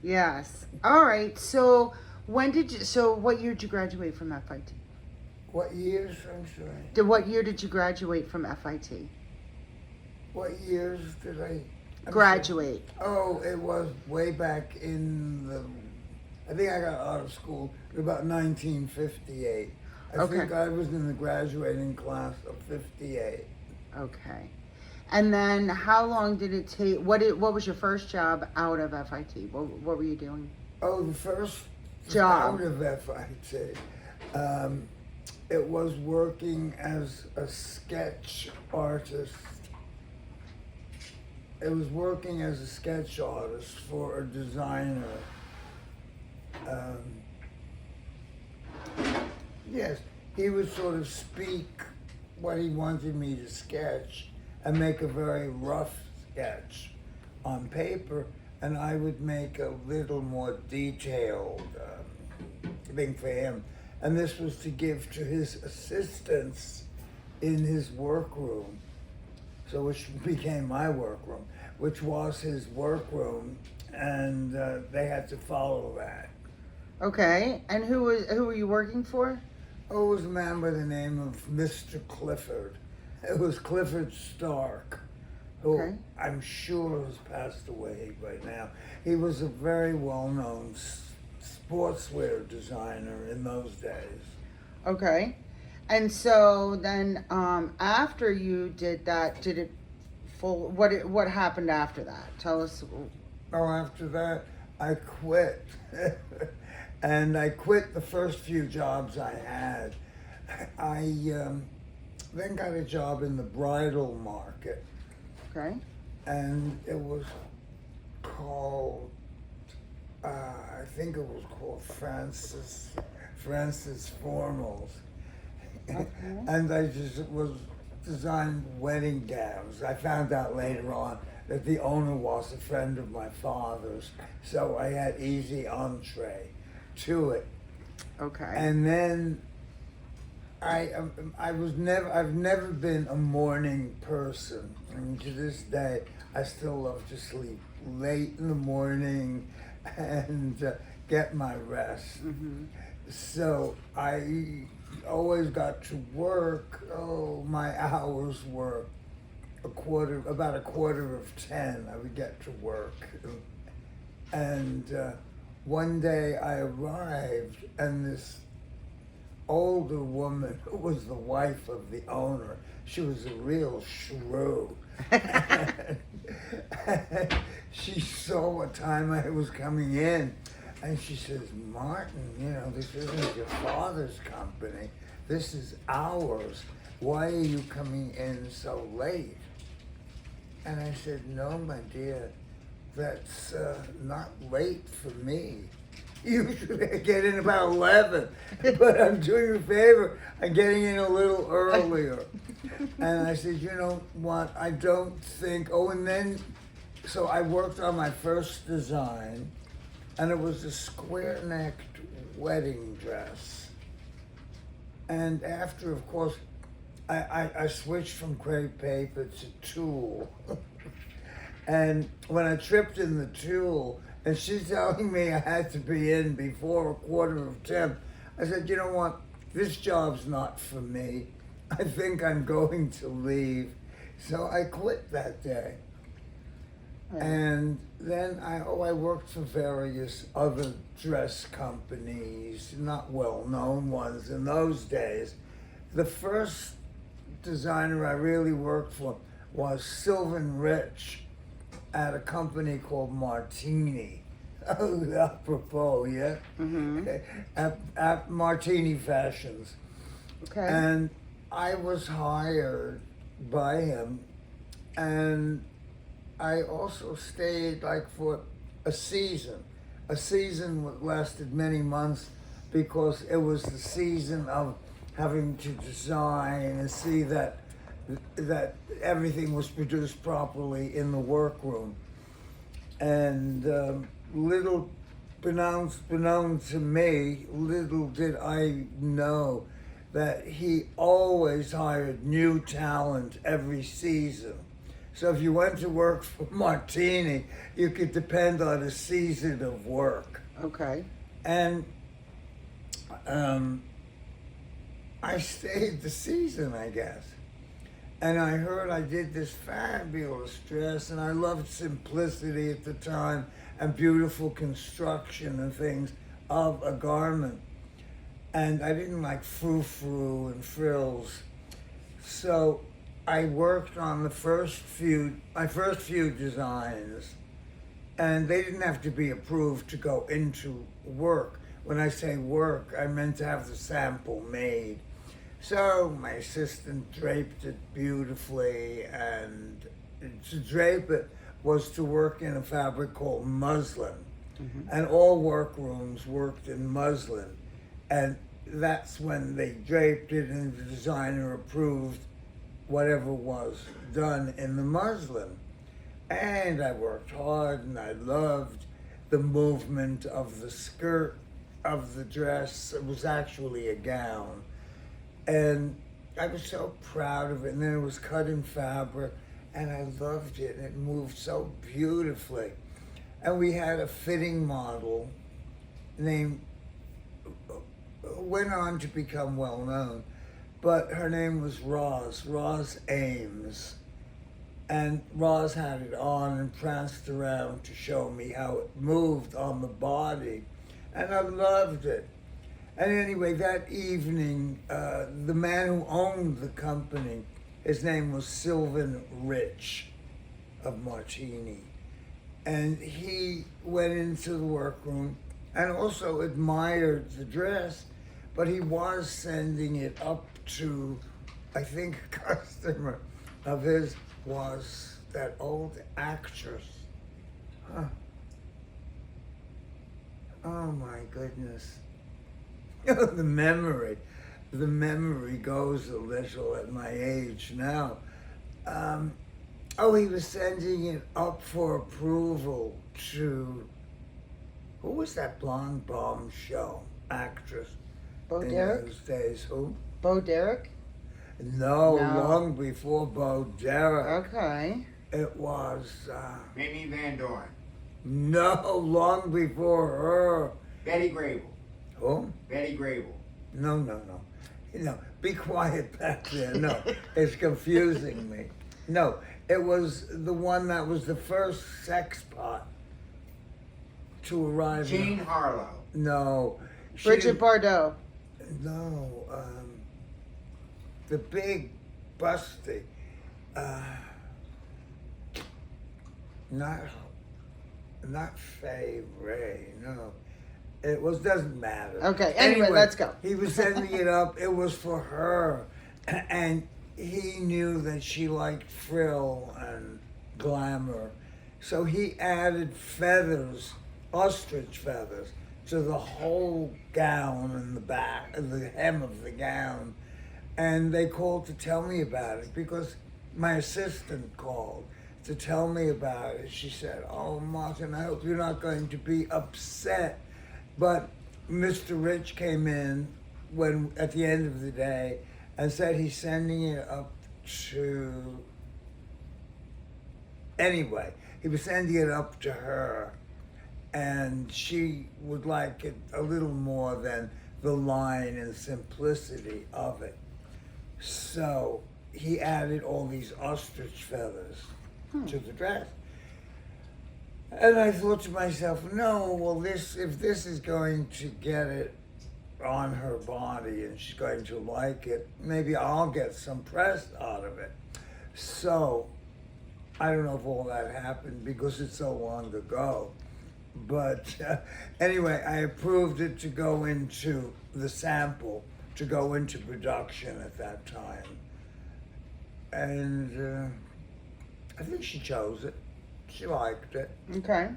Yes. All right. So when did you? So what year did you graduate from FIT? What years, I'm sorry? What year did you graduate from FIT? What years did I'm sorry. Graduate. Oh, it was way back in the, I think I got out of school in about 1958. I Okay. think I was in the graduating class of 58. Okay. And then how long did it take? What was your first job out of FIT? What were you doing? Oh, the first Job. out of FIT, um, it was working as a sketch artist. It was working as a sketch artist for a designer. Um, yes, he would sort of speak what he wanted me to sketch and make a very rough sketch on paper, and I would make a little more detailed thing for him. And this was to give to his assistants in his workroom, so which became my workroom, which was his workroom, and they had to follow that. Okay. And who were you working for? Oh, it was a man by the name of Mr. Clifford. It was Clifford Stark, who Okay. I'm sure has passed away by now. He was a very well-known sportswear designer in those days. Okay. And so then after you did that, did it full what happened after that? Tell us. Oh, after that, I quit. And I quit the first few jobs I had. I then got a job in the bridal market, Okay. and it was called, I think it was called Francis Formals. Okay. And I just was designed wedding gowns. I found out later on that the owner was a friend of my father's, so I had easy entree to it. Okay. And then I've never been a morning person. I mean, to this day, I still love to sleep late in the morning and get my rest. hmm So I always got to work. Oh, my hours were about a quarter of 10. I would get to work, and one day I arrived, and this older woman who was the wife of the owner, she was a real shrew. She saw what time I was coming in, and she says, "Martin, you know, this isn't your father's company. This is ours. Why are you coming in so late?" And I said, "No, my dear, that's not late for me. Usually I get in about 11, but I'm doing you a favor. I'm getting in a little earlier." And I said, "You know what? I don't think." Oh, and then, so I worked on my first design, and it was a square-necked wedding dress. And after, of course, I switched from crepe paper to tulle. And when I tripped in the tulle, and she's telling me I had to be in before a quarter of 10, I said, "You know what? This job's not for me. I think I'm going to leave." So I quit that day. And then I worked for various other dress companies, not well-known ones in those days. The first designer I really worked for was Sylvan Rich at a company called Martini. Oh, apropos, yeah? hmm At Martini Fashions. Okay. And I was hired by him, and I also stayed like for a season. A season lasted many months because it was the season of having to design and see that everything was produced properly in the workroom. And little beknown to me, little did I know that he always hired new talent every season. So if you went to work for Martini, you could depend on a season of work. Okay. And I stayed the season, I guess. And I heard I did this fabulous dress, and I loved simplicity at the time and beautiful construction and things of a garment. And I didn't like frou-frou and frills. So I worked on my first few designs, and they didn't have to be approved to go into work. When I say work, I meant to have the sample made. So my assistant draped it beautifully, and to drape it was to work in a fabric called muslin. Mm-hmm. And all workrooms worked in muslin. And that's when they draped it and the designer approved whatever was done in the muslin. And I worked hard, and I loved the movement of the skirt of the dress. It was actually a gown. And I was so proud of it. And then it was cut in fabric, and I loved it. And it moved so beautifully. And we had a fitting model named, went on to become well known, but her name was Roz Ames. And Roz had it on and pranced around to show me how it moved on the body. And I loved it. And anyway, that evening, the man who owned the company, his name was Sylvan Rich of Martini. And he went into the workroom and also admired the dress, but he was sending it up to, I think, a customer of his was that old actress. Huh. Oh my goodness. The memory goes a little at my age now. He was sending it up for approval to, who was that blonde bomb show actress Bo in Derek? those days? Who? Bo Derek? No, No. long before Bo Derek. Okay. It was, Mamie Van Dorn. no, long before her. Betty Grable. Who? Betty Grable. No. Be quiet back there. No, it's confusing me. No, it was the one that was the first sex pot to arrive. Jean Harlow. No. Bridget Bardot. No, the big busty. Not Faye Ray, no. It doesn't matter. Okay, anyway, let's go. He was sending it up. It was for her. And he knew that she liked frill and glamour. So he added feathers, ostrich feathers, to the whole gown and the back, the hem of the gown. And they called to tell me about it because my assistant called to tell me about it. She said, "Oh, Martin, I hope you're not going to be upset." But Mr. Rich came in at the end of the day and said he's sending it up to, anyway, he was sending it up to her, and she would like it a little more than the line and simplicity of it. So he added all these ostrich feathers to the dress. And I thought to myself, no, well, if this is going to get it on her body and she's going to like it, maybe I'll get some press out of it. So I don't know if all that happened because it's so long ago. But anyway, I approved it to go into the sample, to go into production at that time. And I think she chose it. She liked it. Okay.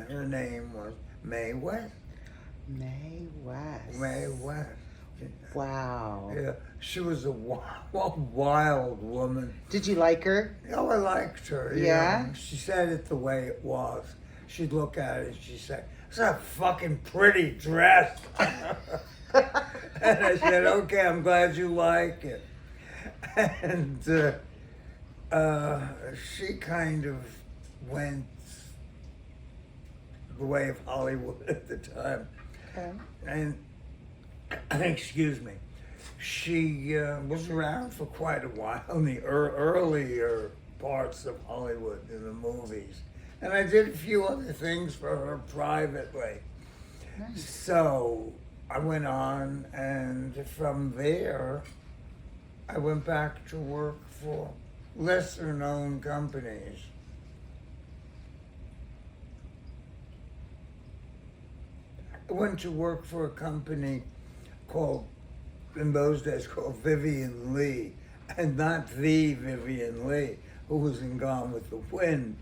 Her name was Mae West. Mae West. Mae West. Wow. Yeah, she was a wild woman. Did you like her? Oh, I liked her. Yeah? She said it the way it was. She'd look at it and she'd say, "It's a fucking pretty dress." And I said, okay, I'm glad you like it. And she kind of went the way of Hollywood at the time. Okay. And, excuse me, she was around for quite a while in the earlier parts of Hollywood in the movies. And I did a few other things for her privately. Nice. So I went on, and from there, I went back to work for lesser known companies. I went to work for a company called, in those days, called Vivian Lee, and not the Vivian Lee, who was in Gone with the Wind,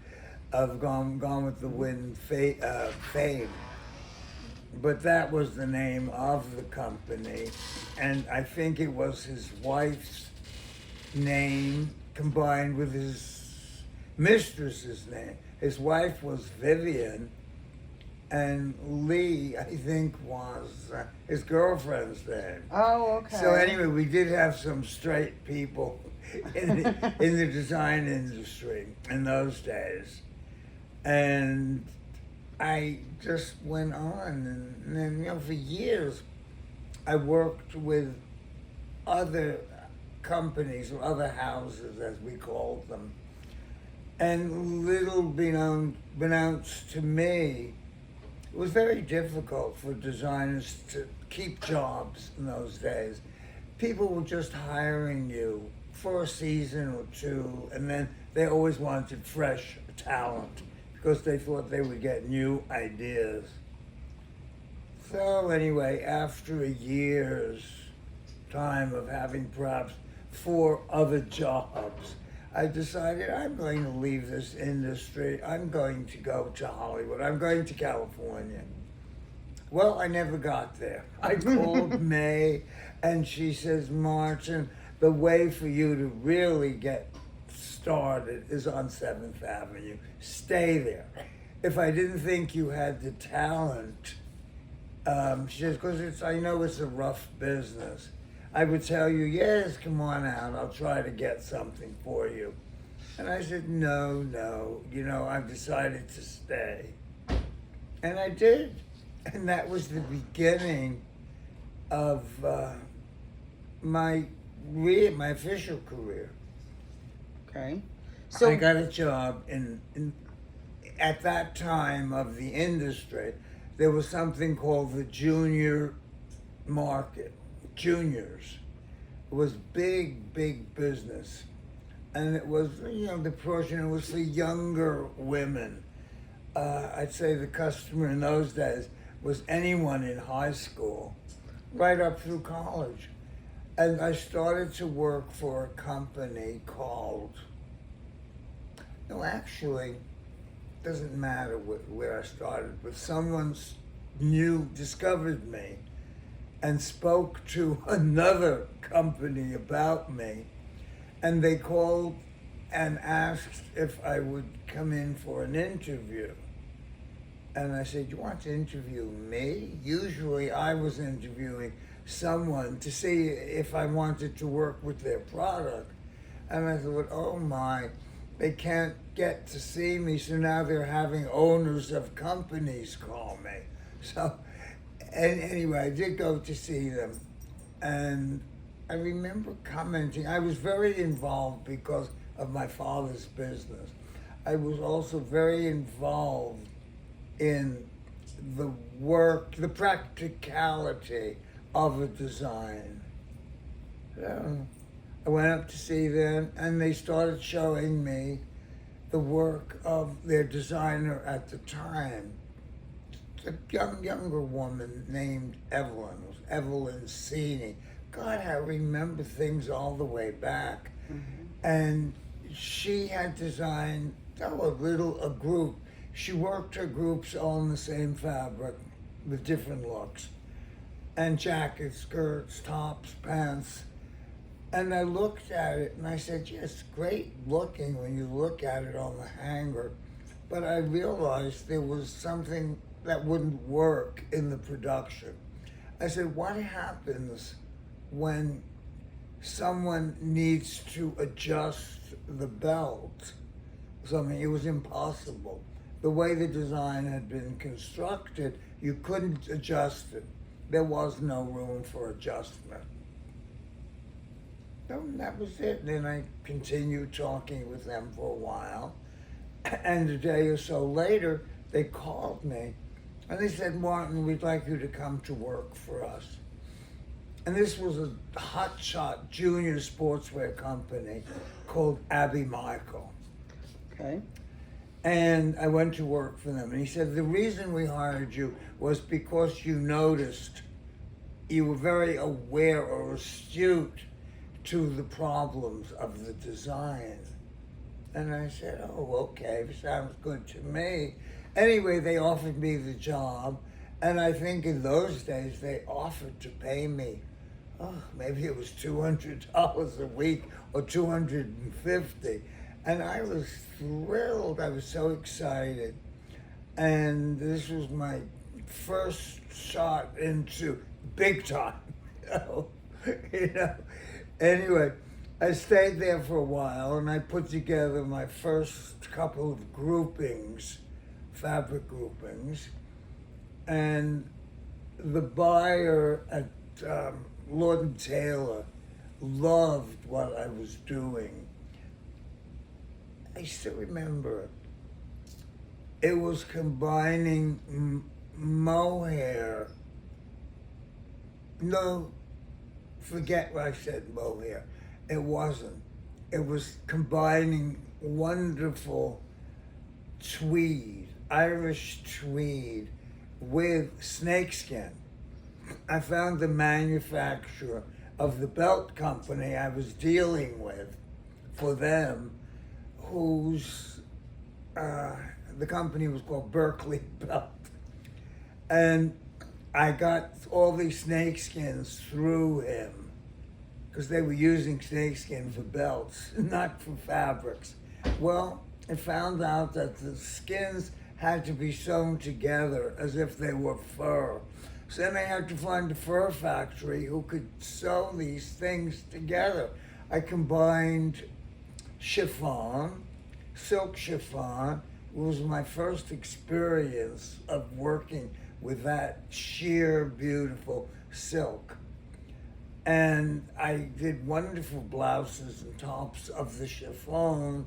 of Gone with the Wind fame. But that was the name of the company, and I think it was his wife's name combined with his mistress's name. His wife was Vivian, and Lee, I think, was his girlfriend's name. Oh, okay. So anyway, we did have some straight people in the design industry in those days, and I just went on, and then for years, I worked with other companies or other houses, as we called them, and little beknownst to me, it was very difficult for designers to keep jobs in those days. People were just hiring you for a season or two, and then they always wanted fresh talent because they thought they would get new ideas. So anyway, after a year's time of having perhaps 4 other jobs, I decided I'm going to leave this industry. I'm going to go to Hollywood. I'm going to California. Well, I never got there. I called May, and she says, Martin, the way for you to really get started is on 7th Avenue. Stay there. If I didn't think you had the talent, she says, because I know it's a rough business. I would tell you, yes, come on out, I'll try to get something for you. And I said, no, I've decided to stay. And I did. And that was the beginning of my official career. Okay. So I got a job at that time of the industry, there was something called the junior market. Juniors. It was big business. And it was, the portion, it was for younger women. I'd say the customer in those days was anyone in high school, right up through college. And I started to work for a company called, actually, it doesn't matter where I started, but someone discovered me and spoke to another company about me, and they called and asked if I would come in for an interview. And I said, you want to interview me? Usually I was interviewing someone to see if I wanted to work with their product. And I thought, oh my, they can't get to see me, so now they're having owners of companies call me. So, and anyway, I did go to see them, and I remember commenting. I was very involved because of my father's business. I was also very involved in the work, the practicality of a design. So I went up to see them, and they started showing me the work of their designer at the time. A younger woman named Evelyn. It was Evelyn Sini. God, I remember things all the way back. Mm-hmm. And she had designed a group. She worked her groups all in the same fabric with different looks. And jackets, skirts, tops, pants. And I looked at it and I said, yes, great looking when you look at it on the hanger. But I realized there was something that wouldn't work in the production. I said, what happens when someone needs to adjust the belt? Something, it was impossible. The way the design had been constructed, you couldn't adjust it. There was no room for adjustment. So that was it. Then I continued talking with them for a while. And a day or so later, they called me and they said, Martin, we'd like you to come to work for us. And this was a hotshot junior sportswear company called Abbey Michael. Okay. And I went to work for them. And he said, the reason we hired you was because you noticed you were very aware or astute to the problems of the design. And I said, oh, okay, sounds good to me. Anyway, they offered me the job. And I think in those days, they offered to pay me, maybe it was $200 a week or $250. And I was thrilled. I was so excited. And this was my first shot into big time. you know. Anyway, I stayed there for a while and I put together my first couple of groupings, fabric groupings. And the buyer at Lord & Taylor loved what I was doing. I still remember it. It was combining mohair. No, forget what I said, mohair. It wasn't. It was combining wonderful tweed, Irish tweed, with snakeskin. I found the manufacturer of the belt company I was dealing with for them, whose the company was called Berkeley Belt. And I got all these snakeskins through him because they were using snakeskin for belts, not for fabrics. Well, I found out that the skins had to be sewn together as if they were fur. So then I had to find a fur factory who could sew these things together. I combined chiffon, silk chiffon. It was my first experience of working with that sheer, beautiful silk. And I did wonderful blouses and tops of the chiffon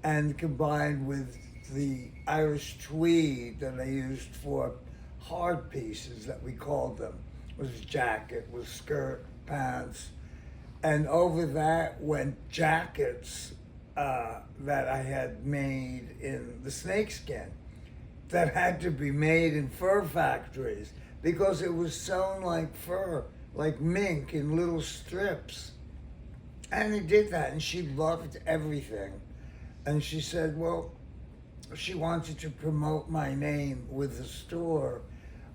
and combined with the Irish tweed that I used for hard pieces that we called them. It was jacket, was skirt, pants. And over that went jackets that I had made in the snakeskin that had to be made in fur factories because it was sewn like fur, like mink in little strips. And he did that and she loved everything. And she said, well, she wanted to promote my name with the store.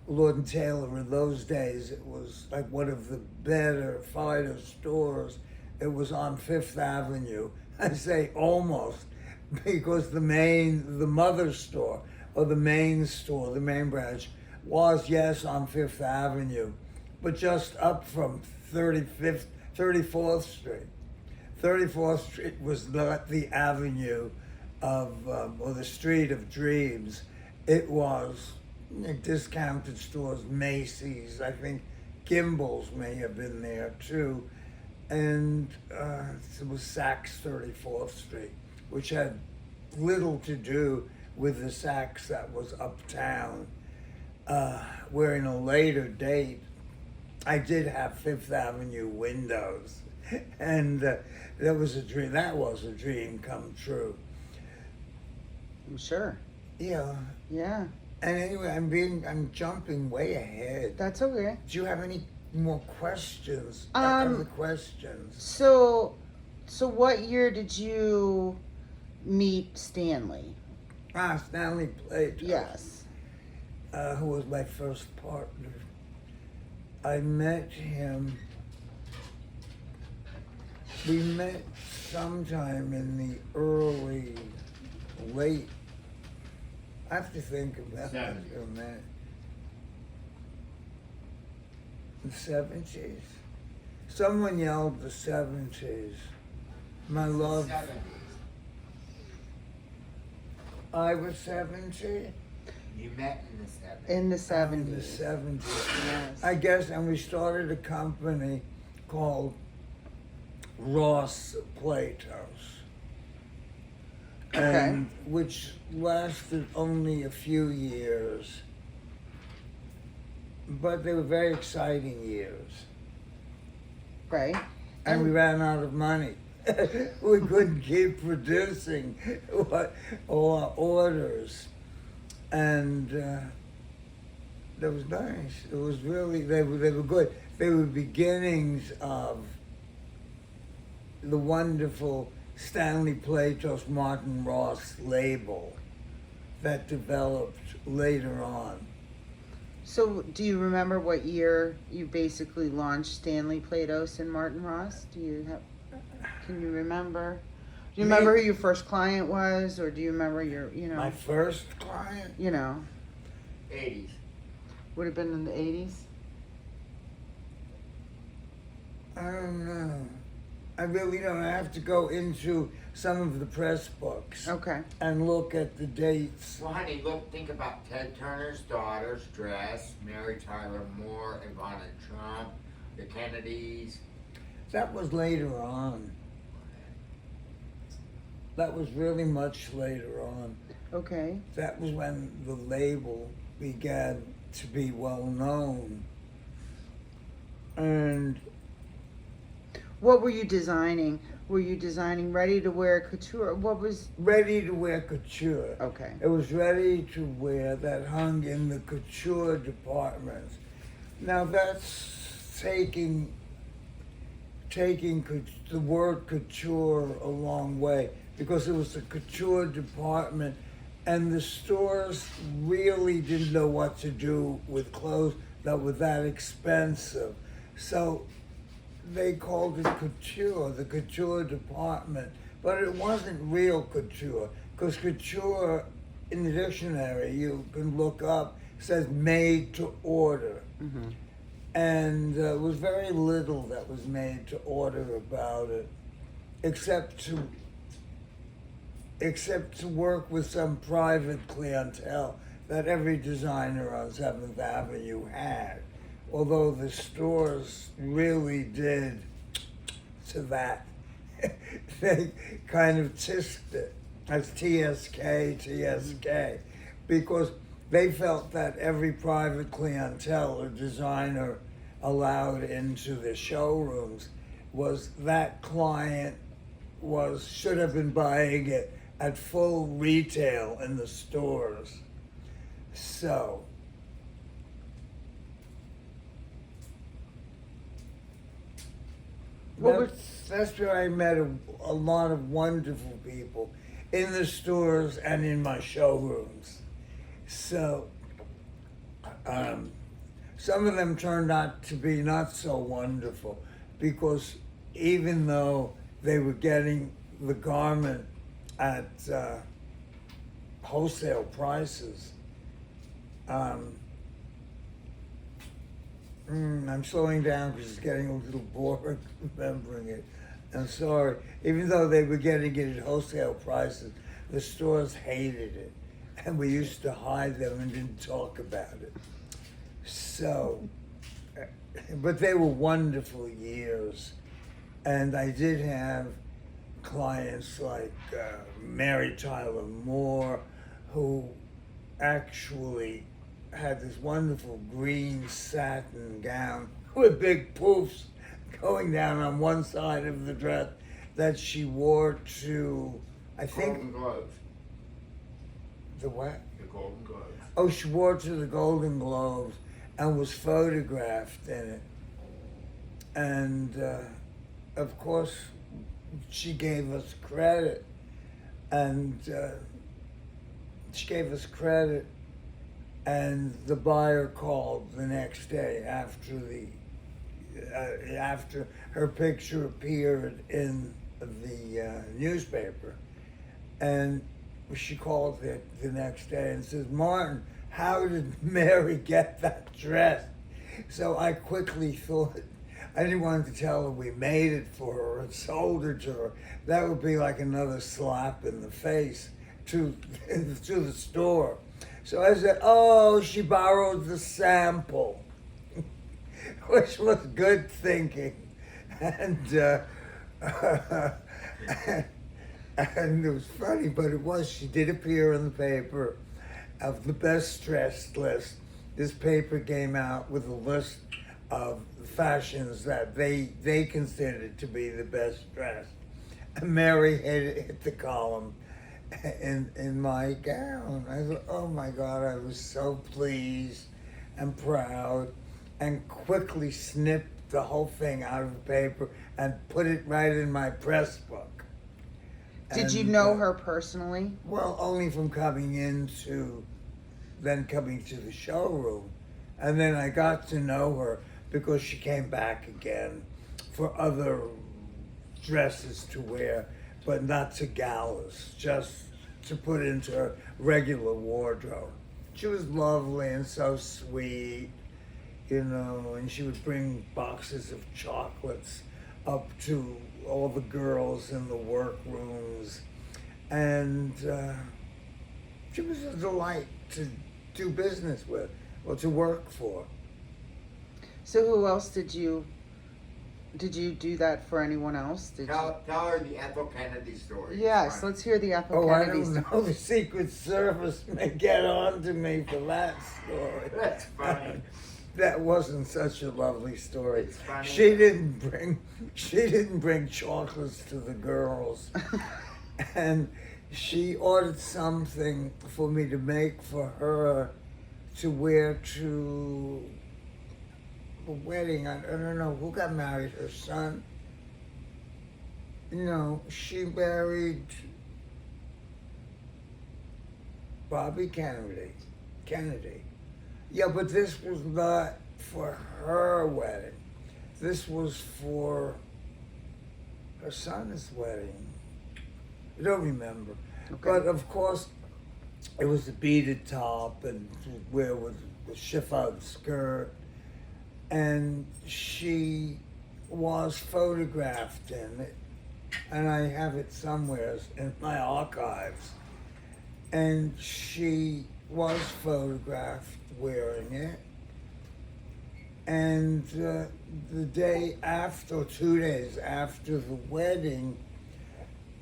Lord & Taylor, in those days, it was like one of the better, finer stores. It was on Fifth Avenue. I say almost, because the mother store, or the main store, the main branch, was, yes, on Fifth Avenue, but just up from 34th Street. 34th Street was not the avenue of, or the street of dreams. It was discounted stores, Macy's, I think Gimbel's may have been there too. And it was Saks 34th Street, which had little to do with the Saks that was uptown, where in a later date, I did have Fifth Avenue windows. And that was a dream come true. I'm sure. Yeah. Yeah. And anyway, I'm jumping way ahead. That's okay. Do you have any more questions? Other questions? So what year did you meet Stanley? Stanley Platos. Yes. Who was my first partner. I met him, we met sometime in the late, I have to think about it a minute. The 70s. Someone yelled the 70s. My love. 70s. I was 70. You met in the 70s. In the In the 70s. 70s. Yes. I guess, and we started a company called Ross Platos. Okay. And which lasted only a few years. But they were very exciting years. Right. And we ran out of money. We couldn't keep producing all our orders. And that was nice. It was really, they were good. They were beginnings of the wonderful Stanley Platos Martin Ross label that developed later on. So, do you remember what year you basically launched Stanley Platos and Martin Ross? Do you have? Can you remember? Do you remember who your first client was, or do you remember your, My first client? 80s. would have been in the 80s? I don't know. I really don't. I have to go into some of the press books Okay. and look at the dates. Well, honey, look, think about Ted Turner's daughter's dress, Mary Tyler Moore, Ivana Trump, the Kennedys. That was later on. That was really much later on. Okay. That was when the label began to be well known. And What were you designing? Were you designing ready-to-wear couture? What was? ready to wear couture. Okay. It was ready to wear that hung in the couture department. Now that's taking the word couture a long way, because it was the couture department and the stores really didn't know what to do with clothes that were that expensive. So they called it couture, the couture department. But it wasn't real couture, because couture in the dictionary you can look up, says made to order. Mm-hmm. And it was very little that was made to order about it, except to work with some private clientele that every designer on 7th Avenue had. Although the stores really did to that. They kind of tisked it as TSK, because they felt that every private clientele or designer allowed into the showrooms was that client should have been buying it at full retail in the stores. So that's where I met a lot of wonderful people in the stores and in my showrooms. So some of them turned out to be not so wonderful, because even though they were getting the garment at wholesale prices, I'm slowing down because it's getting a little boring remembering it. I'm sorry. Even though they were getting it at wholesale prices, the stores hated it. And we used to hide them and didn't talk about it. So, but they were wonderful years. And I did have clients like Mary Tyler Moore, who actually had this wonderful green satin gown with big poofs going down on one side of the dress that she wore to, I think, Golden Globes. the what? The Golden Globes. Oh, she wore it to the Golden Globes and was photographed in it. And of course, she gave us credit. And she gave us credit. And the buyer called the next day after her picture appeared in the newspaper. And she called the next day and says, "Martin, how did Mary get that dress? So I quickly thought, I didn't want to tell her we made it for her and sold it to her. That would be like another slap in the face to the store. So I said, oh, she borrowed the sample, which was good thinking. And, and it was funny, but it was, she did appear in the paper of the best dressed list. This paper came out with a list of fashions that they considered to be the best dressed. And Mary hit the column in my gown. I thought, oh my God, I was so pleased and proud, and quickly snipped the whole thing out of the paper and put it right in my press book. Did you And, know her personally? Well, only from coming into, then coming to the showroom. And then I got to know her because she came back again for other dresses to wear, but not to galas, just to put into her regular wardrobe. She was lovely and so sweet, you know, and she would bring boxes of chocolates up to all the girls in the workrooms. And she was a delight to do business with or to work for. So who else did you do that for? Anyone else? Did you? Tell her the Ethel Kennedy story. It's Yes, funny. let's hear the Ethel Oh, I Kennedy don't story. know. The Secret Service may get on to me for that story. That's funny. That wasn't such a lovely story. It's funny. She didn't bring chocolates to the girls. And she ordered something for me to make for her to wear to a wedding. I don't know who got married, her son. No, she married Bobby Kennedy. Yeah, but this was not for her wedding. This was for her son's wedding. I don't remember. Okay. But of course, it was a beaded top and wear with a chiffon skirt. And she was photographed in it. And I have it somewhere in my archives. And she was photographed wearing it. And the day after, 2 days after the wedding,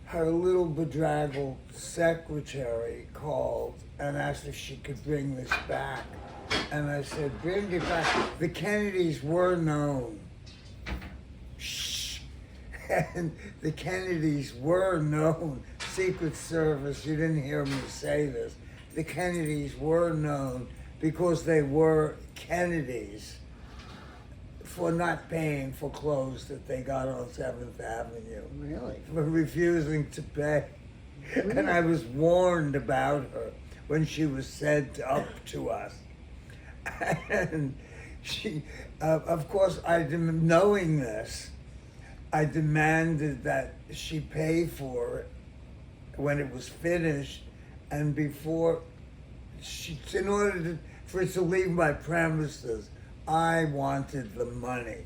her little bedraggled secretary called and asked if she could bring this back. And I said, bring it back. The Kennedys were known. Shh. And the Kennedys were known. Secret Service, you didn't hear me say this. The Kennedys were known because they were Kennedys for not paying for clothes that they got on 7th Avenue. Really? For refusing to pay. And I was warned about her when she was sent up to us. And she, of course, knowing this, I demanded that she pay for it when it was finished, and before in order for it to leave my premises, I wanted the money.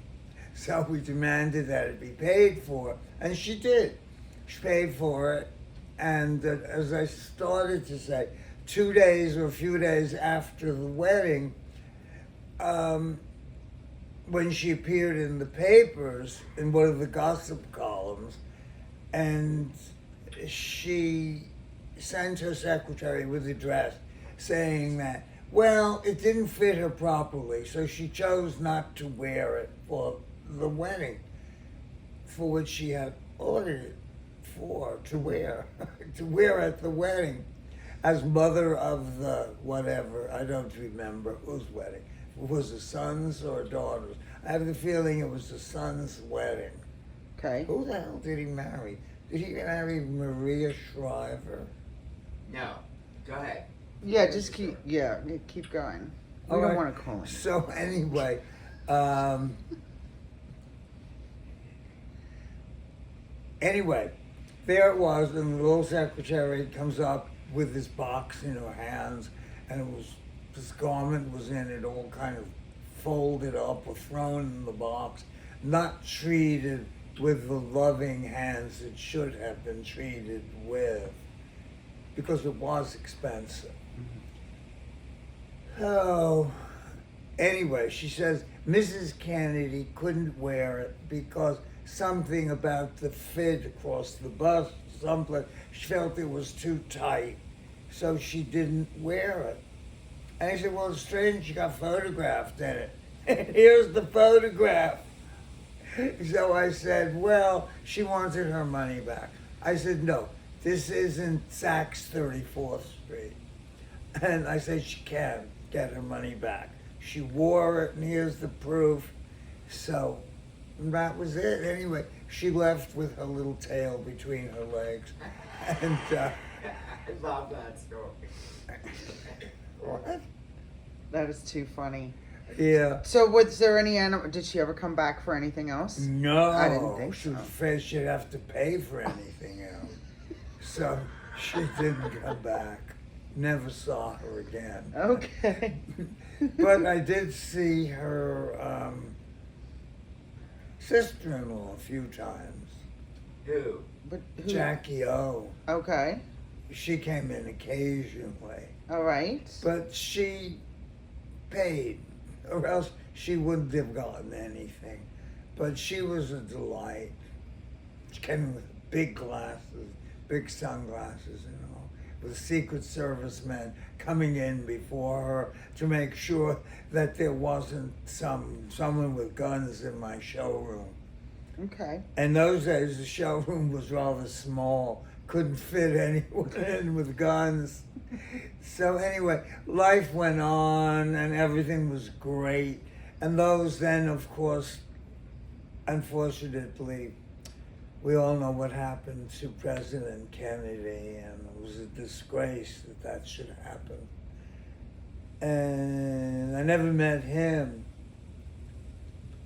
So we demanded that it be paid for, and she did. She paid for it, and as I started to say, 2 days or a few days after the wedding, when she appeared in the papers, in one of the gossip columns, and she sent her secretary with a dress saying that, well, it didn't fit her properly, so she chose not to wear it for the wedding, for which she had ordered it to wear, to wear at the wedding, as mother of the whatever, I don't remember whose wedding. Was it son's or daughter's? I have the feeling it was the son's wedding. Okay. Who the hell did he marry? Did he marry Maria Shriver? No. Go ahead. Yeah, just keep going. We All don't right. want to call him. So anyway, there it was, and the little secretary comes up with this box in her hands, and this garment was in it, all kind of folded up or thrown in the box, not treated with the loving hands it should have been treated with, because it was expensive. Oh, anyway, she says Mrs. Kennedy couldn't wear it because something about the fit across the bust, someplace, she felt it was too tight, so she didn't wear it. And I said, well, it's strange she got photographed in it. And here's the photograph. So I said, well, she wanted her money back. I said, no, this isn't Saks 34th Street. And I said, she can get her money back. She wore it, and here's the proof. So that was it. Anyway, she left with her little tail between her legs. And, I love that story. what? That is too funny. Yeah. So was there any animal? Did she ever come back for anything else? No, I didn't think she was so. afraid she'd have to pay for anything else. So she didn't come back. Never saw her again. Okay. But I did see her sister-in-law a few times. Who? But who? Jackie O. Okay. She came in occasionally. All right. But she paid, or else she wouldn't have gotten anything. But she was a delight. She came in with big glasses, big sunglasses and all, with Secret Service men coming in before her to make sure that there wasn't someone with guns in my showroom. Okay. In those days, the showroom was rather small. Couldn't fit anyone in with guns. So anyway, life went on and everything was great. And those then, of course, unfortunately, we all know what happened to President Kennedy, and it was a disgrace that that should happen. And I never met him,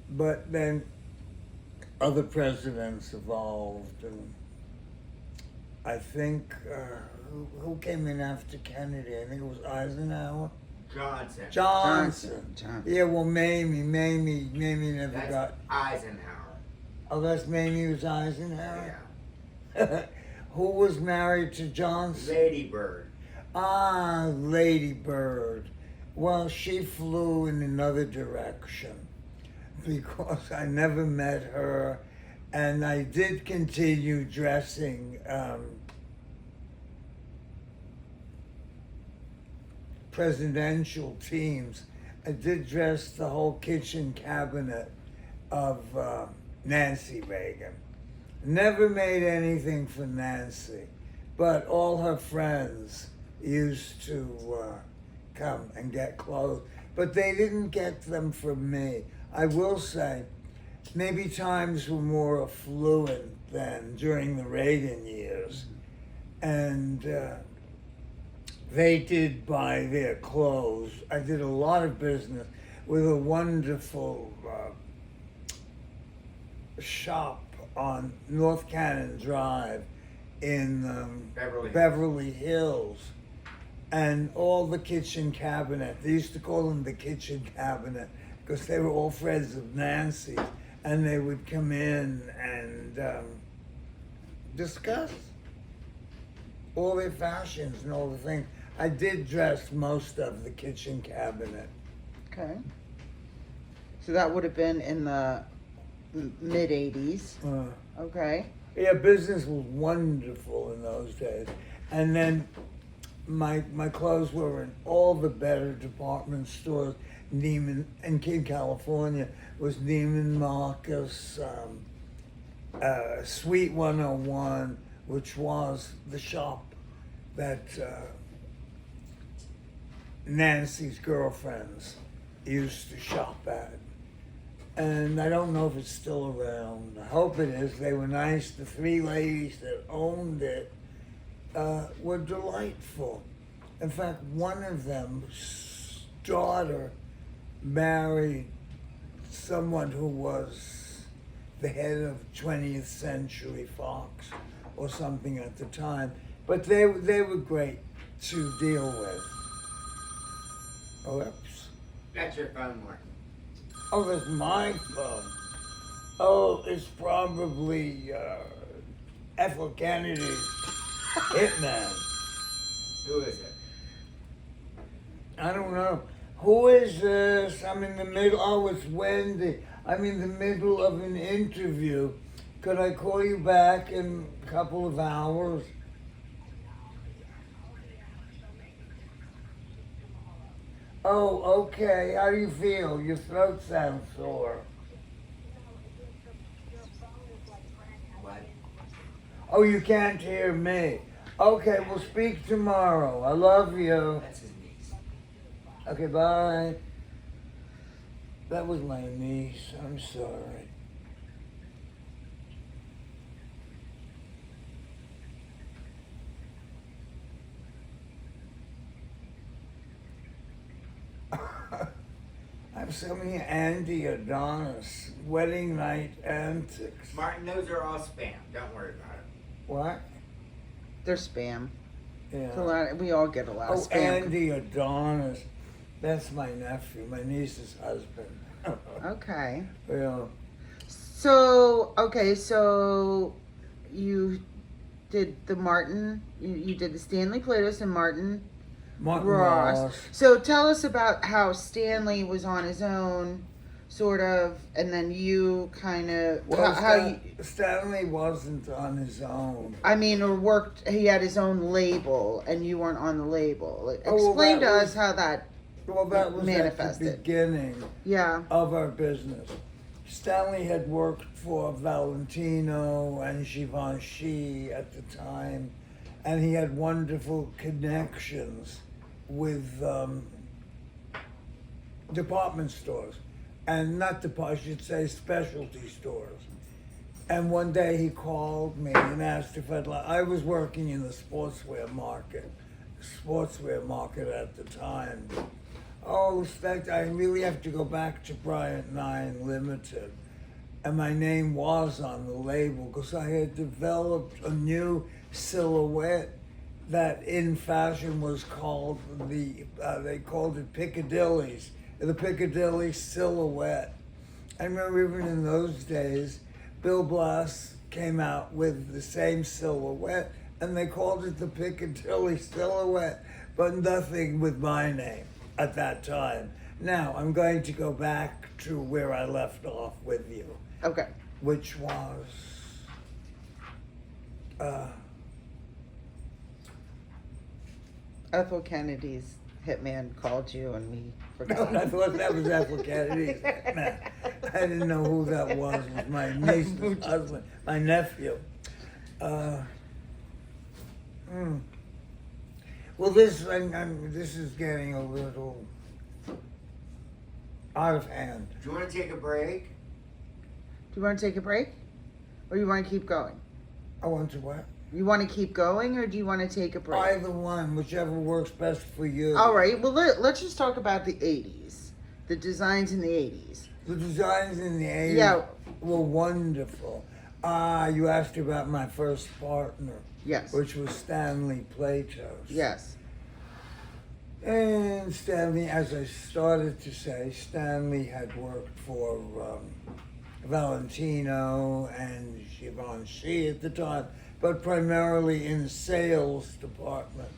but then other presidents evolved, and I think, who came in after Kennedy? I think it was Eisenhower? Johnson. Johnson. Yeah, well, Mamie never That's got. Eisenhower. Oh, that's Mamie was Eisenhower? Yeah. Who was married to Johnson? Lady Bird. Ah, Lady Bird. Well, she flew in another direction because I never met her, and I did continue dressing presidential teams. I did dress the whole kitchen cabinet of Nancy Reagan. Never made anything for Nancy, but all her friends used to come and get clothes, but they didn't get them from me. I will say, maybe times were more affluent then during the Reagan years, and they did buy their clothes. I did a lot of business with a wonderful shop on North Cannon Drive in Beverly Hills. And all the kitchen cabinet, they used to call them the kitchen cabinet because they were all friends of Nancy's, and they would come in and discuss all their fashions and all the things. I did dress most of the kitchen cabinet. Okay. So that would have been in the mid 80s. Okay. Yeah, business was wonderful in those days. And then my clothes were in all the better department stores. Neiman, in California, was Neiman Marcus, Suite 101, which was the shop that Nancy's girlfriends used to shop at. And I don't know if it's still around. I hope it is. They were nice. The three ladies that owned it were delightful. In fact, one of them's daughter married someone who was the head of 20th Century Fox or something at the time. But they were great to deal with. Oh, oops. That's your phone, Mark. Oh, that's my phone. Oh, it's probably Ethel Kennedy's hitman. Who is it? I don't know. Who is this? I'm in the middle. Oh, it's Wendy. I'm in the middle of an interview. Could I call you back in a couple of hours? Oh, okay. How do you feel? Your throat sounds sore. What? Oh, you can't hear me. Okay, we'll speak tomorrow. I love you. That's his niece. Okay, bye. That was my niece. I'm sorry. I have so many Andy Adonis wedding night antics. Martin, those are all spam. Don't worry about it. What? They're spam. Yeah. It's a lot, we all get a lot of Oh, spam. Andy Adonis. That's my nephew, my niece's husband. Okay. Yeah. So, okay, so you did the Martin, you did the Stanley Platos and Martin Martin Ross. Ross. So tell us about how Stanley was on his own, sort of, and then you kind of, Well, how you, Stanley wasn't on his own. I mean, or worked, he had his own label and you weren't on the label. Like, Oh, well, explain that to was- us how that, Well, that was at the manifested. beginning yeah. of our business. Stanley had worked for Valentino and Givenchy at the time, and he had wonderful connections with department stores, and not I should say specialty stores. And one day he called me and asked if I'd like. I was working in the sportswear market at the time. Oh, I really have to go back to Bryant 9 Limited. And my name was on the label because I had developed a new silhouette that in fashion was called they called it Piccadilly's, the Piccadilly silhouette. I remember even in those days, Bill Blass came out with the same silhouette and they called it the Piccadilly silhouette, but nothing with my name at that time. Now, I'm going to go back to where I left off with you, Okay. which was Ethel Kennedy's hitman called you and we no, forgot. I thought that was Ethel Kennedy's man. I didn't know who that was. It was my niece's husband, my nephew. Well, this is getting a little out of hand. Do you want to take a break? Do you want to take a break? Or you want to keep going? I want to what? You want to keep going or do you want to take a break? Either one, whichever works best for you. All right, well, let's just talk about the 80s, the designs in the 80s. The designs in the 80s Yeah. were wonderful. You asked about my first partner, Yes. which was Stanley Platos. Yes. And Stanley, as I started to say, Stanley had worked for Valentino and Givenchy at the time, but primarily in the sales department.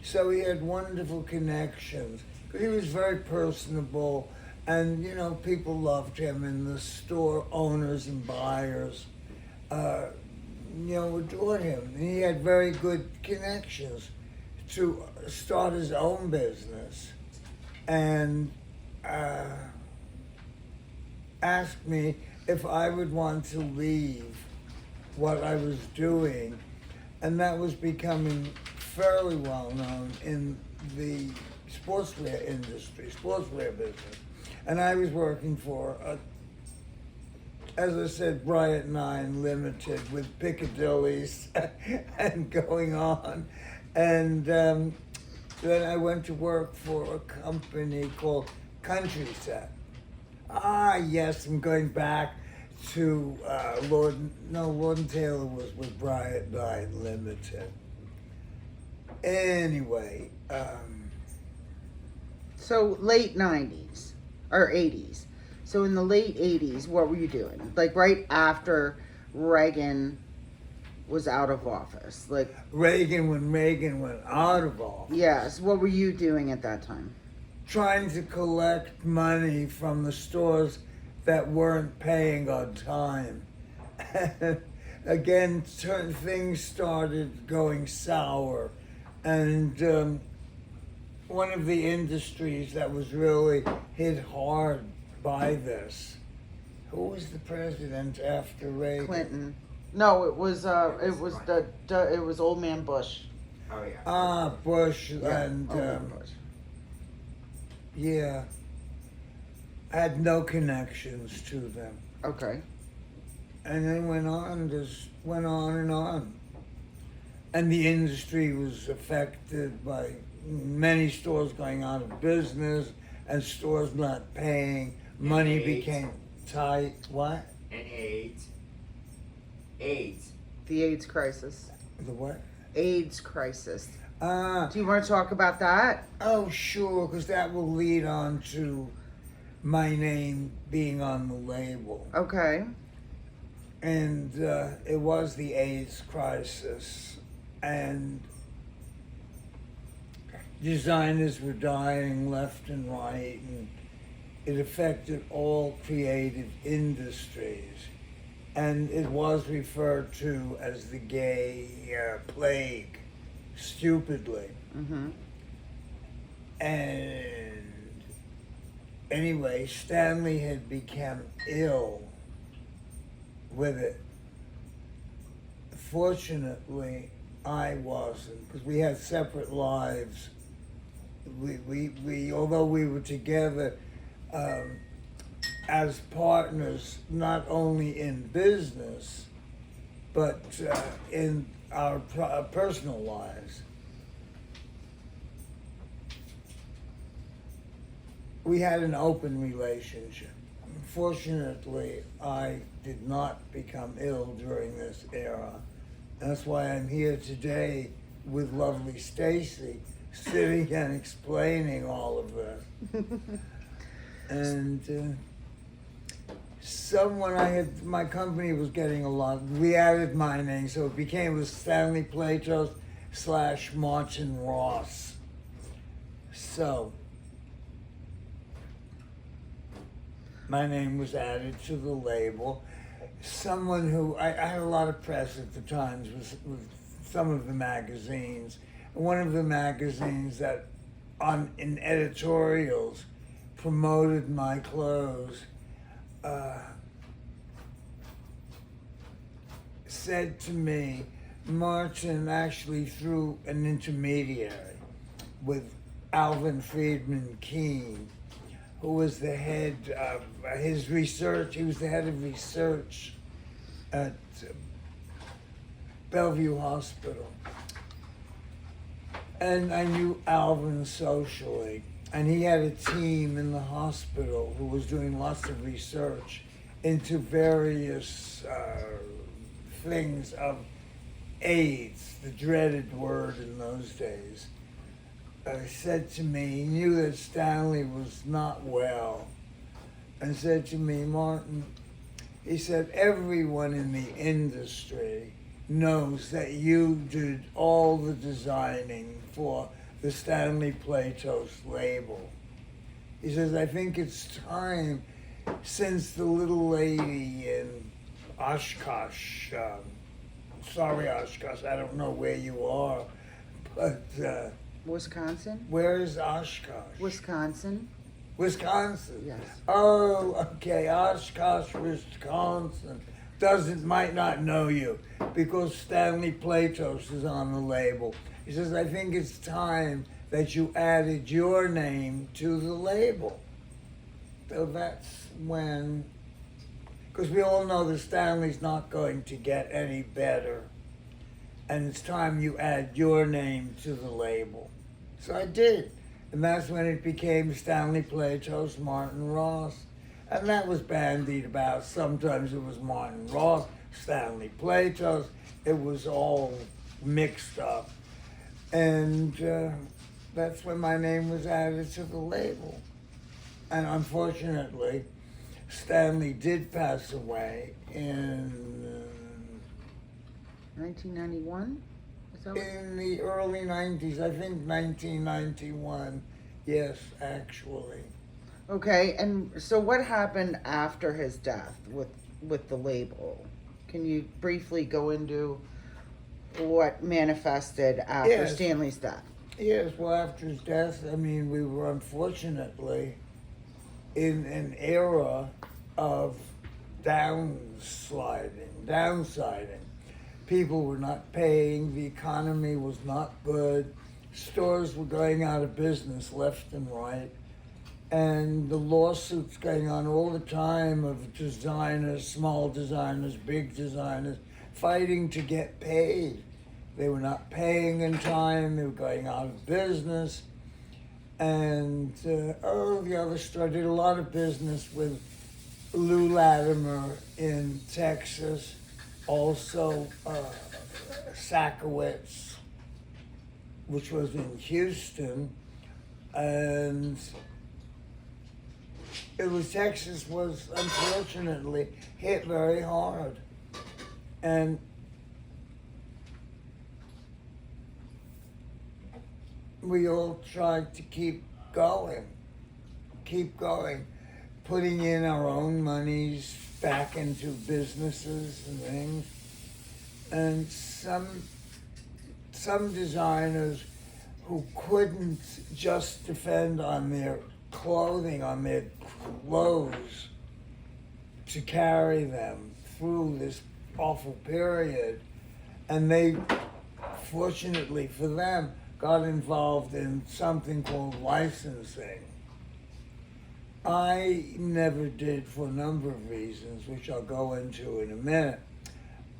So he had wonderful connections. He was very personable, and people loved him, and the store owners and buyers, adored him. And he had very good connections to start his own business, and asked me if I would want to leave what I was doing, and that was becoming fairly well known in the sportswear industry, sportswear business. And I was working for, as I said, Bryant 9 Limited with Piccadilly's and going on. And then I went to work for a company called Country Set. Yes, I'm going back to Lord and Taylor was with Bryant 9 Limited. Anyway, So late 90s or 80s. So in the late 80s, what were you doing? Like right after Reagan was out of office. Like, When Reagan went out of office. yes, what were you doing at that time? Trying to collect money from the stores that weren't paying on time. Again, certain things started going sour. And one of the industries that was really hit hard by this, who was the president after Reagan? Clinton. No, it was it was Old Man Bush. Oh yeah. Bush Yeah, and Old Man Bush. yeah, had no connections to them. Okay. And then went on and on. And the industry was affected by many stores going out of business and stores not paying. Money AIDS. became tight. What? And AIDS. AIDS. The AIDS crisis. The what? AIDS crisis. Ah, Do you want to talk about that? oh sure, because that will lead on to my name being on the label. Okay. And it was the AIDS crisis, and designers were dying left and right, and it affected all creative industries. And it was referred to as the gay plague, stupidly. Mm-hmm. And anyway, Stanley had become ill with it. Fortunately, I wasn't, because we had separate lives. We although we were together as partners, not only in business, but in our personal lives. We had an open relationship. Fortunately, I did not become ill during this era. That's why I'm here today with lovely Stacy, sitting and explaining all of this. And my company was getting a lot. We added my name, so it was Stanley Platos / Martin Ross. So my name was added to the label. Someone who I had a lot of press at the times with some of the magazines. One of the magazines that in editorials promoted my clothes said to me, Martin actually through an intermediary with Alvin Friedman Keene, who was the head of his research. He was the head of research at Bellevue Hospital. And I knew Alvin socially. And he had a team in the hospital who was doing lots of research into various things of AIDS, the dreaded word in those days. Said to me, he knew that Stanley was not well, and said to me, Martin, he said, everyone in the industry knows that you did all the designing for the Stanley Platos label. He says, I think it's time, since the little lady in Oshkosh, sorry Oshkosh, I don't know where you are, but Wisconsin? where is Oshkosh? Wisconsin? Wisconsin. Yes. Oh, okay, Oshkosh, Wisconsin. Might not know you because Stanley Platos is on the label. He says, I think it's time that you added your name to the label. So that's when, because we all know that Stanley's not going to get any better. And it's time you add your name to the label. So I did. And that's when it became Stanley Platos, Martin Ross. And that was bandied about. Sometimes it was Martin Ross, Stanley Platos. It was all mixed up. And that's when my name was added to the label. And unfortunately, Stanley did pass away in 1991? Is that what? in the early 90s, I think 1991. Yes, actually. Okay, and so what happened after his death with the label? Can you briefly go into what manifested after Yes. Stanley's death? Yes, well, after his death, I mean, we were unfortunately in an era of downsizing. People were not paying, the economy was not good, stores were going out of business left and right, and the lawsuits going on all the time of designers, small designers, big designers, fighting to get paid. They were not paying in time, they were going out of business. And the other store, I did a lot of business with Lou Latimer in Texas, also Sakowitz, which was in Houston, and Texas was unfortunately hit very hard. And we all tried to keep going, putting in our own monies back into businesses and things. And some designers who couldn't just depend on their clothing, on their clothes to carry them through this awful period, and they, fortunately for them, got involved in something called licensing. I never did for a number of reasons, which I'll go into in a minute,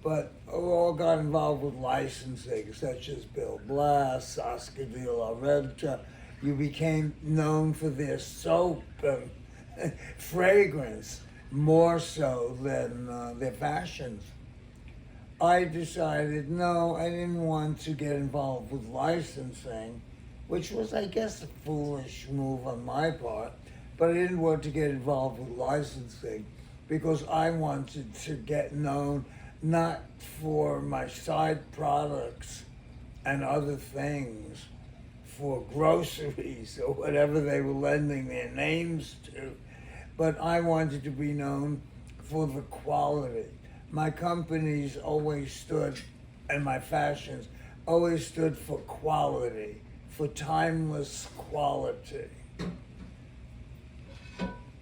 but we all got involved with licensing, such as Bill Blass, Saskia de la Renta. You became known for their soap and fragrance, more so than their fashions. I decided, no, I didn't want to get involved with licensing, which was, I guess, a foolish move on my part, but I didn't want to get involved with licensing because I wanted to get known not for my side products and other things, for groceries or whatever they were lending their names to, but I wanted to be known for the quality. My companies always stood, and my fashions always stood for quality, for timeless quality.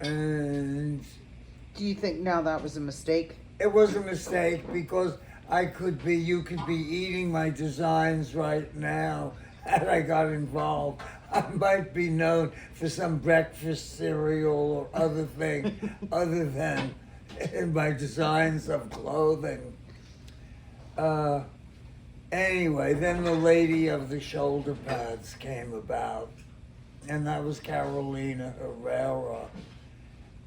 And Do you think now that was a mistake? it was a mistake because you could be eating my designs right now had I got involved. I might be known for some breakfast cereal or other thing other than in my designs of clothing. Anyway, then the lady of the shoulder pads came about, and that was Carolina Herrera.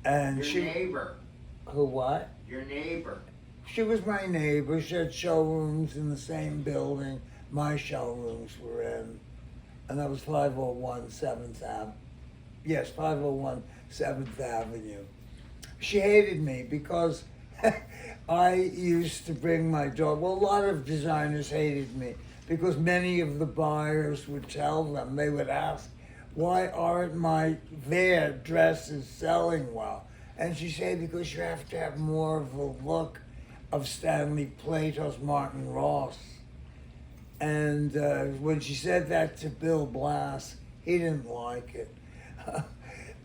And Your neighbor. Who what? Your neighbor. She was my neighbor. She had showrooms in the same building my showrooms were in. And that was 501 7th Ave. Yes, 501 7th Avenue. She hated me because I used to bring my dog. Well, a lot of designers hated me because many of the buyers would tell them, they would ask, why aren't their dresses selling well? And she said, because you have to have more of the look of Stanley Platos, Martin Ross. And when she said that to Bill Blass, he didn't like it.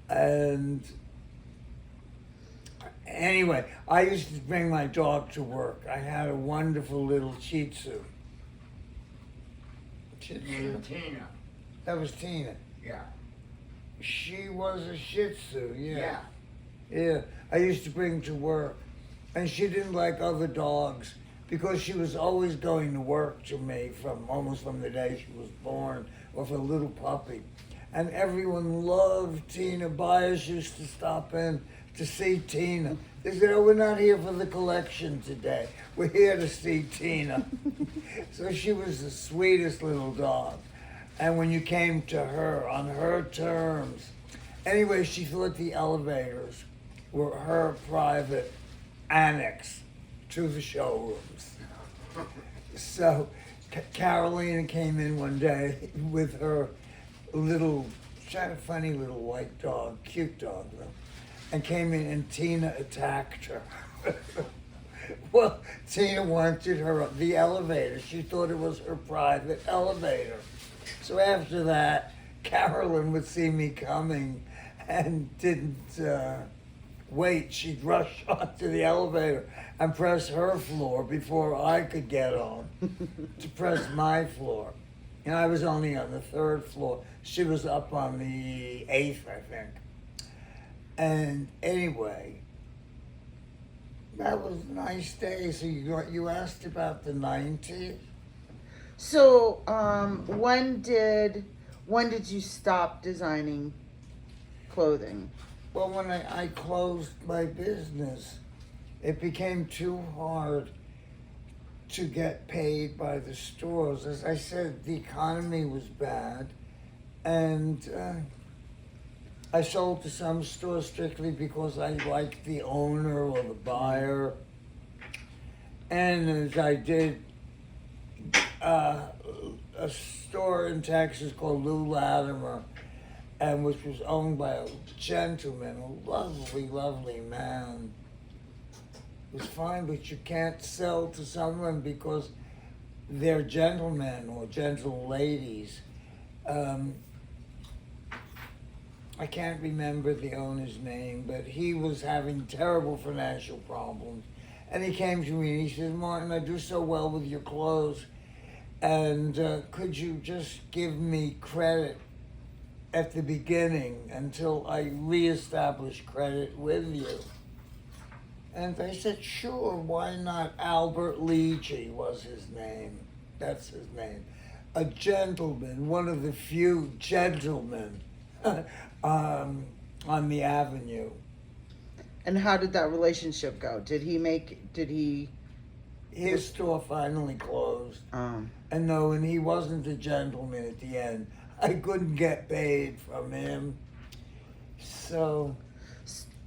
And anyway, I used to bring my dog to work. I had a wonderful little Shih Tzu. Tina. That was Tina. Yeah. She was a Shih Tzu, Yeah. Yeah, I used to bring to work. And she didn't like other dogs because she was always going to work to me almost from the day she was born, or for a little puppy. And everyone loved Tina. Buyers used to stop in to see Tina. They said, oh, we're not here for the collection today. We're here to see Tina. So she was the sweetest little dog. And when you came to her on her terms, anyway, she thought the elevators were her private annex to the showrooms. So Carolina came in one day with her little, she had a funny little white dog, cute dog though, and came in and Tina attacked her. Well, Tina wanted her up the elevator. She thought it was her private elevator. So after that, Carolyn would see me coming and didn't wait. She'd rush onto the elevator and press her floor before I could get on to press my floor. And I was only on the 3rd floor. She was up on the 8th, I think. And anyway, that was a nice day. So you asked about the 90s? So, when did you stop designing clothing? Well, when I closed my business, it became too hard to get paid by the stores. As I said, the economy was bad, and I sold to some stores strictly because I liked the owner or the buyer. And as I did a store in Texas called Lou Latimer, and which was owned by a gentleman, a lovely, lovely man. It was fine, but you can't sell to someone because they're gentlemen or gentle ladies. I can't remember the owner's name, but he was having terrible financial problems. And he came to me and he said, Martin, I do so well with your clothes, and could you just give me credit at the beginning until I reestablish credit with you? And I said, sure, why not? Albert Leachy was his name. That's his name. A gentleman, one of the few gentlemen on the avenue. And how did that relationship go? His store finally closed. And no, and he wasn't a gentleman at the end. I couldn't get paid from him. So,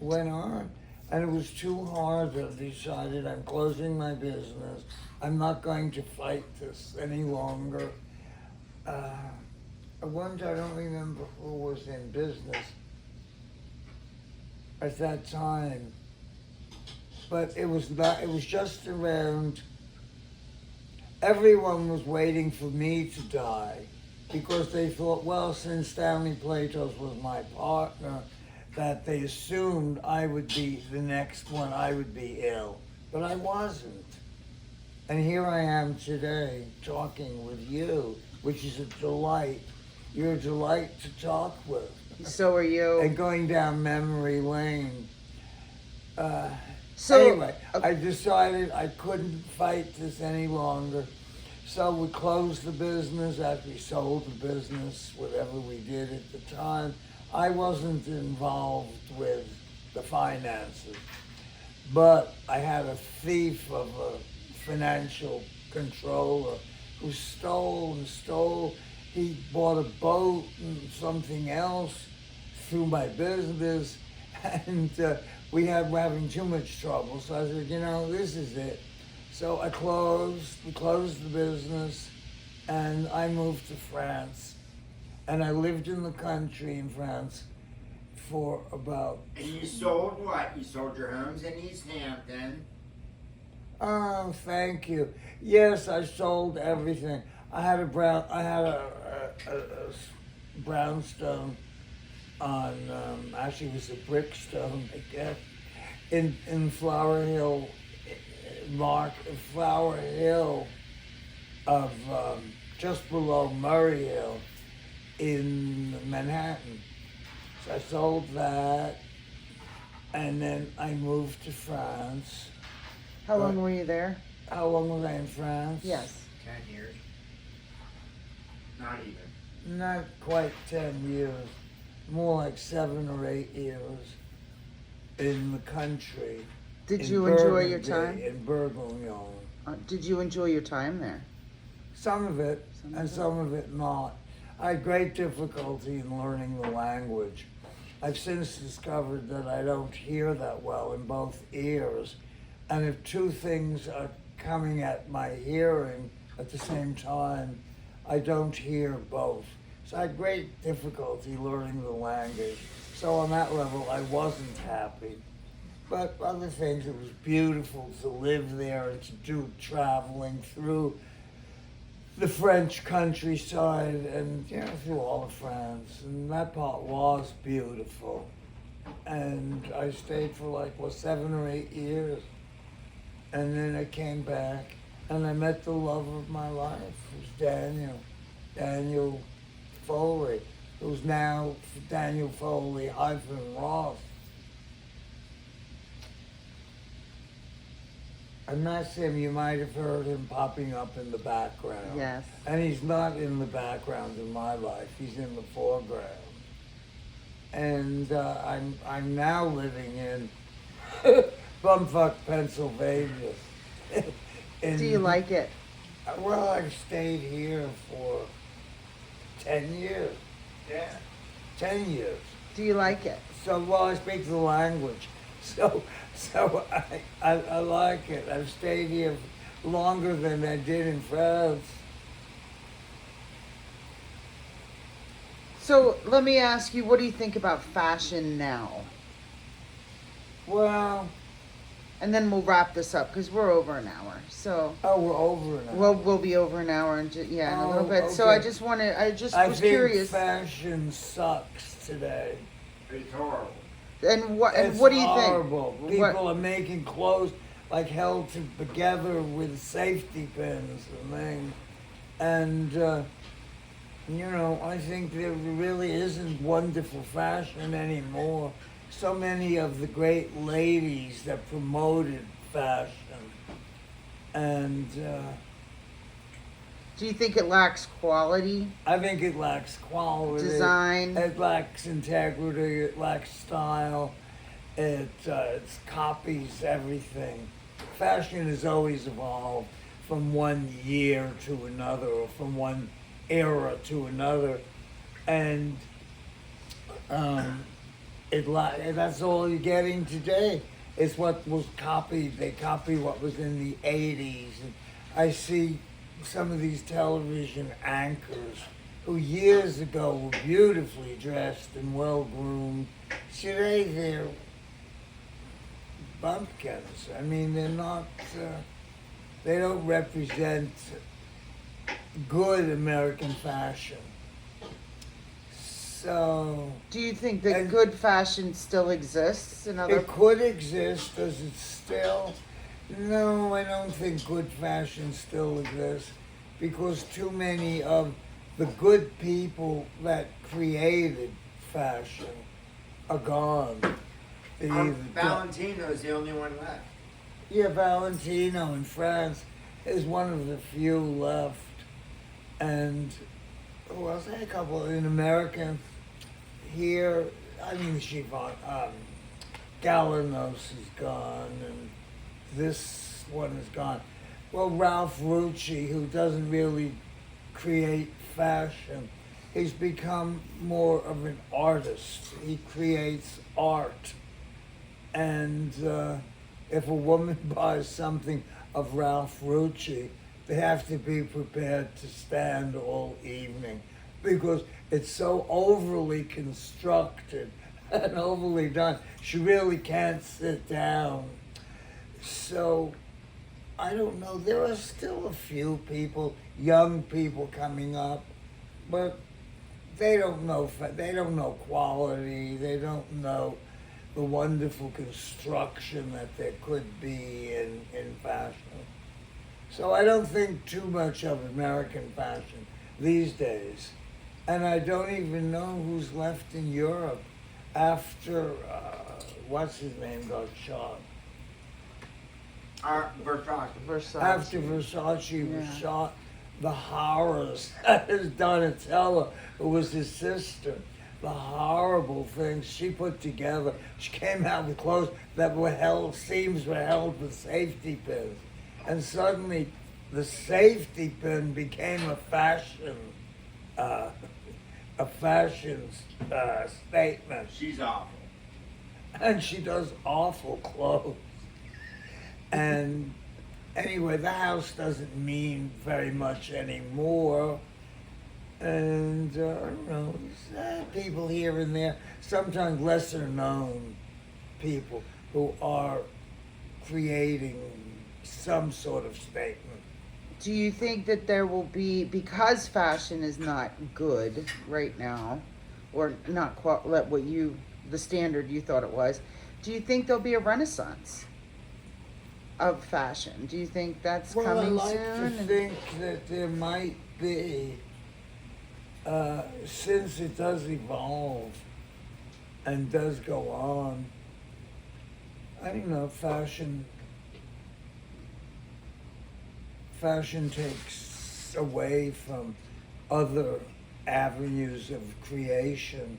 went on. And it was too hard. I decided I'm closing my business. I'm not going to fight this any longer. I don't remember who was in business at that time. But it was just around, everyone was waiting for me to die because they thought, well, since Stanley Platos was my partner, that they assumed I would be the next one, I would be ill. But I wasn't. And here I am today talking with you, which is a delight. You're a delight to talk with. So are you. And going down memory lane. So, anyway, I decided I couldn't fight this any longer. So we closed the business after we sold the business, whatever we did at the time. I wasn't involved with the finances, but I had a thief of a financial controller who stole and stole. He bought a boat and something else through my business, and we were having too much trouble. So I said, this is it. So we closed the business, and I moved to France. And I lived in the country in France for about... And you sold what? You sold your homes in East Hampton. Oh, thank you. Yes, I sold everything. I had a brownstone on, actually it was a brickstone, I guess, in Flower Hill, Flower Hill of just below Murray Hill in Manhattan. So I sold that, and then I moved to France. How long were you there? How long was I in France? Yes. 10 years. Not even. Not quite 10 years, more like 7 or 8 years in the country. Did you enjoy your Burgundy, time? In Bourguignon. Did you enjoy your time there? Some of it, and some of it not. I had great difficulty in learning the language I've since discovered that I don't hear that well in both ears. And if two things are coming at my hearing at the same time, I don't hear both. So I had great difficulty learning the language. So on that level, I wasn't happy. But other things, it was beautiful to live there and to do traveling through the French countryside and, you know, through all of France. And that part was beautiful. And I stayed for like, 7 or 8 years. And then I came back and I met the love of my life, who's Daniel Foley, who's now Daniel Foley Ross. And that's him. You might have heard him popping up in the background. Yes. And he's not in the background in my life. He's in the foreground. And I'm now living in bumfuck Pennsylvania. Do you like it? Well, I've stayed here for 10 years. Yeah, 10 years. Do you like it? So, well, I speak the language. So I like it. I've stayed here longer than I did in France. So let me ask you, what do you think about fashion now? Well, And then we'll wrap this up because we're over an hour. So we're over now. we'll be over an hour and in a little bit. Okay. So I just was curious. Fashion sucks today. It's horrible. And what It's what do you horrible. think? People are making clothes like held together with safety pins and things. And, I think there really isn't wonderful fashion anymore. So many of the great ladies that promoted fashion. And Do you think it lacks quality, I think it lacks quality. design? It lacks integrity, it lacks style, it copies everything. Fashion has always evolved from one year to another or from one era to another. And that's all you're getting today. It's what was copied. They copy what was in the 80s. And I see some of these television anchors who years ago were beautifully dressed and well groomed. Today they're bumpkins. I mean, they're not, they don't represent good American fashion. So Do you think that and- good fashion still exists in other? it could exist. Does it still? No, I don't think good fashion still exists because too many of the good people that created fashion are gone. They either Valentino's the only one left. Yeah, Valentino in France is one of the few left. And who else? I had a couple in America here. I mean, Galanos is gone, and this one is gone. Well, Ralph Rucci, who doesn't really create fashion, he's become more of an artist. He creates art. And if a woman buys something of Ralph Rucci, they have to be prepared to stand all evening because it's so overly constructed and overly done. She really can't sit down. So, I don't know. There are still a few people, young people coming up, but they don't know. They don't know quality. They don't know the wonderful construction that there could be in fashion. So I don't think too much of American fashion these days. And I don't even know who's left in Europe after, what's his name got shot. Versace. After Versace was Yeah. shot, the horrors, his Donatella, who was his sister, the horrible things she put together. She came out with clothes that seams were held with safety pins. And suddenly the safety pin became a fashion a fashion statement. She's awful. And she does awful clothes. And anyway, the house doesn't mean very much anymore. And I don't know, people here and there, sometimes lesser known people who are creating some sort of statement. Do you think that there will be, because fashion is not good right now, or not quite what you, the standard you thought it was, do you think there'll be a renaissance of fashion? Do you think that's Well, I coming like soon? to think that there might be, since it does evolve and does go on. I don't know, fashion takes away from other avenues of creation.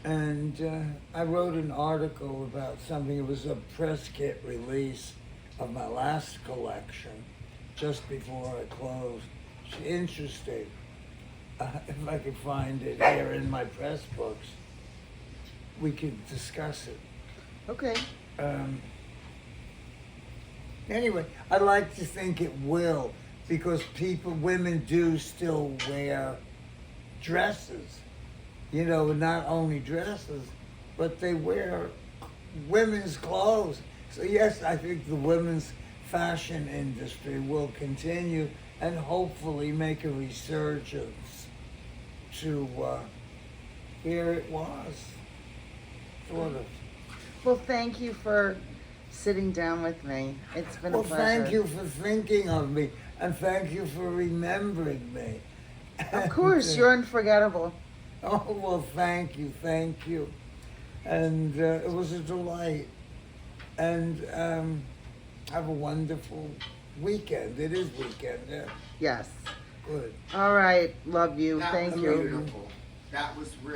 And I wrote an article about something. It was a press kit release of my last collection just before I closed. It's interesting. If I could find it here in my press books, we could discuss it. Okay. Anyway, I like to think it will, because women do still wear dresses. You know, not only dresses, but they wear women's clothes. So yes, I think the women's fashion industry will continue and hopefully make a resurgence to where it was, sort of. Well, thank you for sitting down with me. It's been a pleasure. Thank you for thinking of me, and thank you for remembering me. Of course, you're unforgettable. Oh, well, thank you. And it was a delight. And have a wonderful weekend. It is weekend, yeah. Yes. Good. All right. Love you. That Thank was you. beautiful. That was really